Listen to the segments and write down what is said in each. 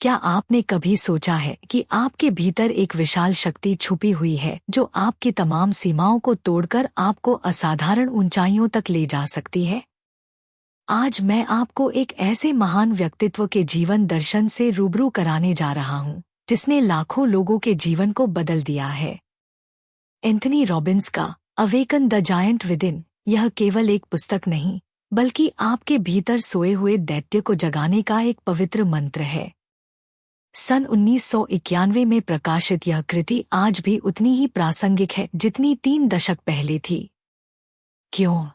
क्या आपने कभी सोचा है कि आपके भीतर एक विशाल शक्ति छुपी हुई है जो आपकी तमाम सीमाओं को तोड़कर आपको असाधारण ऊंचाइयों तक ले जा सकती है? आज मैं आपको एक ऐसे महान व्यक्तित्व के जीवन दर्शन से रूबरू कराने जा रहा हूं, जिसने लाखों लोगों के जीवन को बदल दिया है। एंथनी रॉबिन्स का अवेकन द जायंट विदिन यह केवल एक पुस्तक नहीं, बल्कि आपके भीतर सोए हुए दैत्य को जगाने का एक पवित्र मंत्र है। सन 1991 में प्रकाशित यह कृति आज भी उतनी ही प्रासंगिक है जितनी 3 दशक पहले थी। क्यों?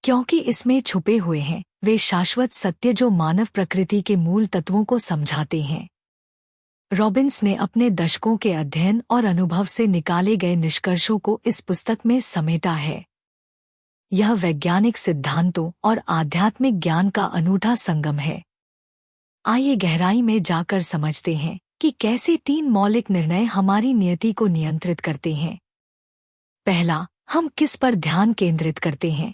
क्योंकि इसमें छुपे हुए हैं वे शाश्वत सत्य जो मानव प्रकृति के मूल तत्वों को समझाते हैं। रॉबिन्स ने अपने दशकों के अध्ययन और अनुभव से निकाले गए निष्कर्षों को इस पुस्तक में समेटा है। यह वैज्ञानिक सिद्धांतों और आध्यात्मिक ज्ञान का अनूठा संगम है। आइए गहराई में जाकर समझते हैं कि कैसे 3 मौलिक निर्णय हमारी नियति को नियंत्रित करते हैं। पहला, हम किस पर ध्यान केंद्रित करते हैं।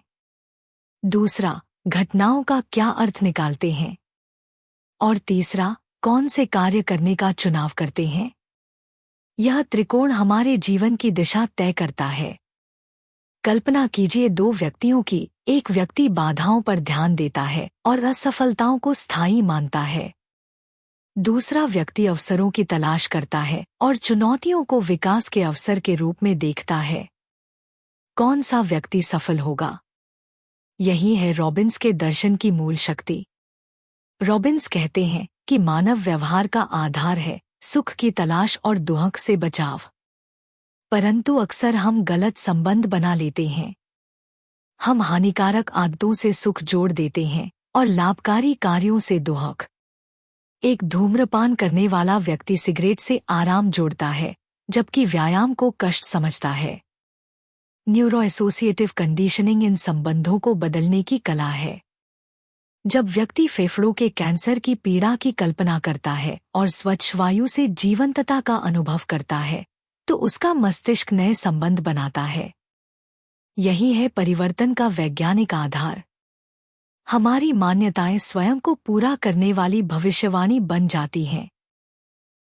दूसरा, घटनाओं का क्या अर्थ निकालते हैं। और तीसरा, कौन से कार्य करने का चुनाव करते हैं। यह त्रिकोण हमारे जीवन की दिशा तय करता है। कल्पना कीजिए 2 व्यक्तियों की। एक व्यक्ति बाधाओं पर ध्यान देता है और असफलताओं को स्थायी मानता है। दूसरा व्यक्ति अवसरों की तलाश करता है और चुनौतियों को विकास के अवसर के रूप में देखता है। कौन सा व्यक्ति सफल होगा? यही है रॉबिन्स के दर्शन की मूल शक्ति। रॉबिन्स कहते हैं कि मानव व्यवहार का आधार है सुख की तलाश और दुहक से बचाव। परंतु अक्सर हम गलत संबंध बना लेते हैं। हम हानिकारक आदतों से सुख जोड़ देते हैं और लाभकारी कार्यों से दुहक। एक धूम्रपान करने वाला व्यक्ति सिगरेट से आराम जोड़ता है, जबकि व्यायाम को कष्ट समझता है। न्यूरो एसोसिएटिव कंडीशनिंग इन संबंधों को बदलने की कला है। जब व्यक्ति फेफड़ों के कैंसर की पीड़ा की कल्पना करता है और स्वच्छ वायु से जीवंतता का अनुभव करता है, तो उसका मस्तिष्क नए संबंध बनाता है। यही है परिवर्तन का वैज्ञानिक आधार। हमारी मान्यताएं स्वयं को पूरा करने वाली भविष्यवाणी बन जाती हैं।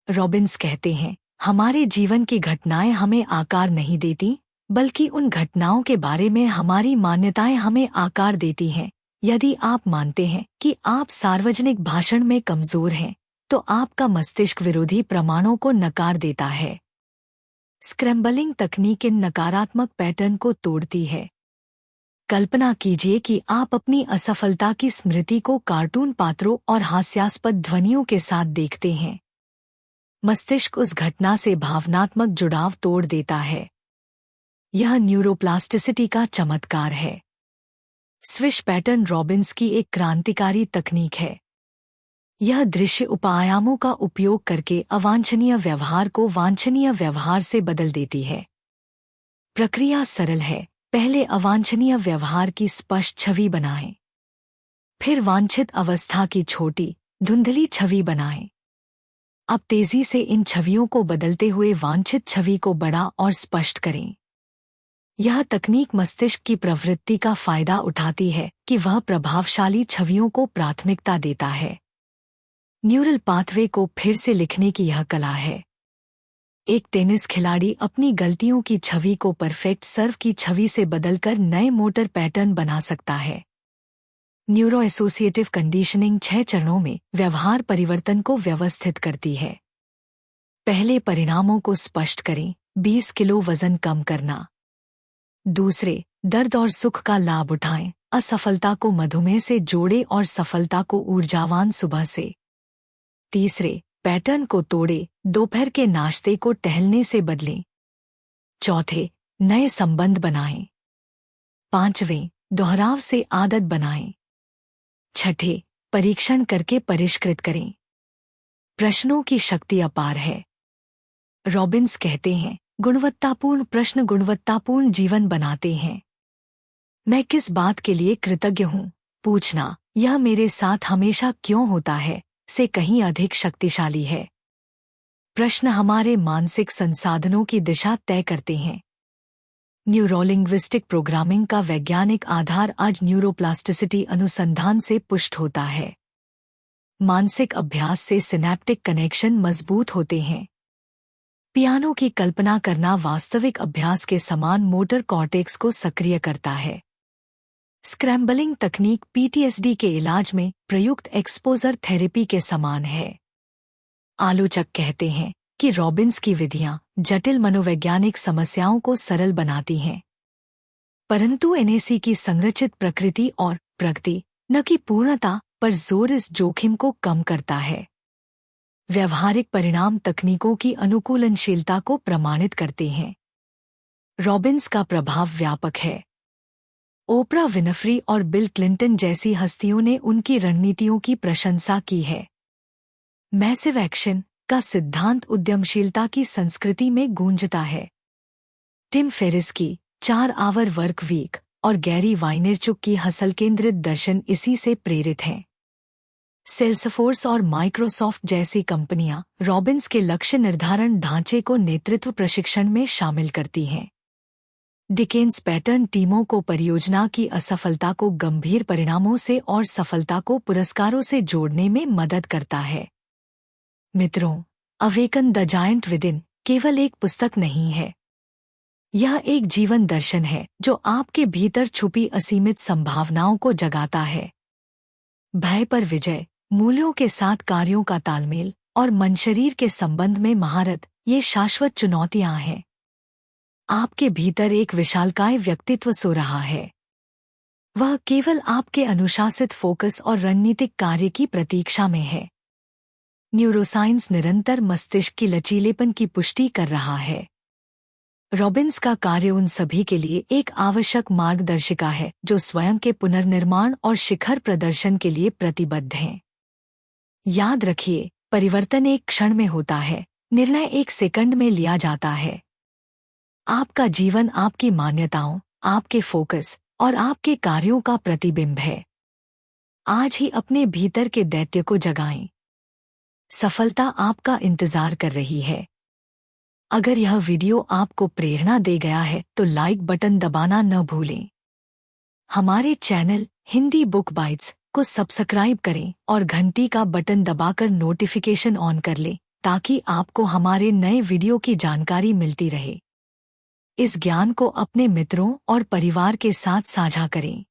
रॉबिन्स कहते हैं, हमारे जीवन की घटनाएं हमें आकार नहीं देती, बल्कि उन घटनाओं के बारे में हमारी मान्यताएं हमें आकार देती हैं। यदि आप मानते हैं कि आप सार्वजनिक भाषण में कमजोर हैं, तो आपका मस्तिष्क विरोधी प्रमाणों को नकार देता है। स्क्रैम्बलिंग तकनीक इन नकारात्मक पैटर्न को तोड़ती है। कल्पना कीजिए कि आप अपनी असफलता की स्मृति को कार्टून पात्रों और हास्यास्पद ध्वनियों के साथ देखते हैं। मस्तिष्क उस घटना से भावनात्मक जुड़ाव तोड़ देता है। यह न्यूरोप्लास्टिसिटी का चमत्कार है। स्विश पैटर्न रॉबिन्स की एक क्रांतिकारी तकनीक है। यह दृश्य उपायामों का उपयोग करके अवांछनीय व्यवहार को वांछनीय व्यवहार से बदल देती है। प्रक्रिया सरल है। पहले अवांछनीय व्यवहार की स्पष्ट छवि बनाएं। फिर वांछित अवस्था की छोटी, धुंधली छवि बनाएं। अब तेजी से इन छवियों को बदलते हुए वांछित छवि को बड़ा और स्पष्ट करें। यह तकनीक मस्तिष्क की प्रवृत्ति का फायदा उठाती है कि वह प्रभावशाली छवियों को प्राथमिकता देता है। न्यूरल पाथवे को फिर से लिखने की यह कला है। एक टेनिस खिलाड़ी अपनी गलतियों की छवि को परफेक्ट सर्व की छवि से बदलकर नए मोटर पैटर्न बना सकता है। न्यूरो एसोसिएटिव कंडीशनिंग 6 चरणों में व्यवहार परिवर्तन को व्यवस्थित करती है। पहले, परिणामों को स्पष्ट करें। 20 किलो वजन कम करना। दूसरे, दर्द और सुख का लाभ उठाएं। असफलता को मधुमेह से जोड़ें और सफलता को ऊर्जावान सुबह से। तीसरे, पैटर्न को तोड़ें। दोपहर के नाश्ते को टहलने से बदलें। चौथे, नए संबंध बनाएं। पांचवें, दोहराव से आदत बनाएं। छठे, परीक्षण करके परिष्कृत करें। प्रश्नों की शक्ति अपार है। रॉबिन्स कहते हैं, गुणवत्तापूर्ण प्रश्न गुणवत्तापूर्ण जीवन बनाते हैं। मैं किस बात के लिए कृतज्ञ हूँ पूछना, यह मेरे साथ हमेशा क्यों होता है, से कहीं अधिक शक्तिशाली है। प्रश्न हमारे मानसिक संसाधनों की दिशा तय करते हैं। न्यूरोलिंग्विस्टिक प्रोग्रामिंग का वैज्ञानिक आधार आज न्यूरोप्लास्टिसिटी अनुसंधान से पुष्ट होता है। मानसिक अभ्यास से सिनैप्टिक कनेक्शन मजबूत होते हैं। पियानो की कल्पना करना वास्तविक अभ्यास के समान मोटर कॉर्टेक्स को सक्रिय करता है। स्क्रैम्बलिंग तकनीक पीटीएसडी के इलाज में प्रयुक्त एक्सपोजर थेरेपी के समान है। आलोचक कहते हैं कि रॉबिन्स की विधियां जटिल मनोवैज्ञानिक समस्याओं को सरल बनाती हैं, परंतु एनएसी की संरचित प्रकृति और प्रगति न कि पूर्णता पर जोर इस जोखिम को कम करता है। व्यवहारिक परिणाम तकनीकों की अनुकूलनशीलता को प्रमाणित करते हैं। रॉबिन्स का प्रभाव व्यापक है। ओपरा विनफ्री और बिल क्लिंटन जैसी हस्तियों ने उनकी रणनीतियों की प्रशंसा की है। मैसिव एक्शन का सिद्धांत उद्यमशीलता की संस्कृति में गूंजता है। टिम फेरिस की 4 आवर वर्क वीक और गैरी वाइनेरचुक की हसल केंद्रित दर्शन इसी से प्रेरित हैं। सेल्सफोर्स और माइक्रोसॉफ्ट जैसी कंपनियां रॉबिन्स के लक्ष्य निर्धारण ढांचे को नेतृत्व प्रशिक्षण में शामिल करती हैं। डिकेन्स पैटर्न टीमों को परियोजना की असफलता को गंभीर परिणामों से और सफलता को पुरस्कारों से जोड़ने में मदद करता है। मित्रों, अवेकन द जायंट विदिन केवल एक पुस्तक नहीं है। यह एक जीवन दर्शन है जो आपके भीतर छुपी असीमित संभावनाओं को जगाता है। भय पर विजय, मूल्यों के साथ कार्यों का तालमेल और मन शरीर के संबंध में महारत, ये शाश्वत चुनौतियां हैं। आपके भीतर एक विशालकाय व्यक्तित्व सो रहा है। वह केवल आपके अनुशासित फोकस और रणनीतिक कार्य की प्रतीक्षा में है। न्यूरोसाइंस निरंतर मस्तिष्क की लचीलेपन की पुष्टि कर रहा है। रॉबिन्स का कार्य उन सभी के लिए एक आवश्यक मार्गदर्शिका है जो स्वयं के पुनर्निर्माण और शिखर प्रदर्शन के लिए प्रतिबद्ध हैं। याद रखिए, परिवर्तन एक क्षण में होता है, निर्णय एक सेकंड में लिया जाता है। आपका जीवन आपकी मान्यताओं, आपके फोकस और आपके कार्यों का प्रतिबिंब है। आज ही अपने भीतर के दैत्य को जगाएं। सफलता आपका इंतजार कर रही है। अगर यह वीडियो आपको प्रेरणा दे गया है तो लाइक बटन दबाना न भूलें। हमारे चैनल हिंदी बुक बाइट्स को सब्सक्राइब करें और घंटी का बटन दबाकर नोटिफिकेशन ऑन कर लें ताकि आपको हमारे नए वीडियो की जानकारी मिलती रहे। इस ज्ञान को अपने मित्रों और परिवार के साथ साझा करें।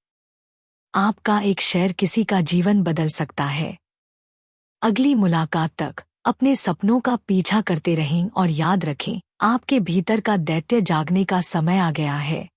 आपका एक शेयर किसी का जीवन बदल सकता है। अगली मुलाकात तक अपने सपनों का पीछा करते रहें और याद रखें, आपके भीतर का दैत्य जागने का समय आ गया है।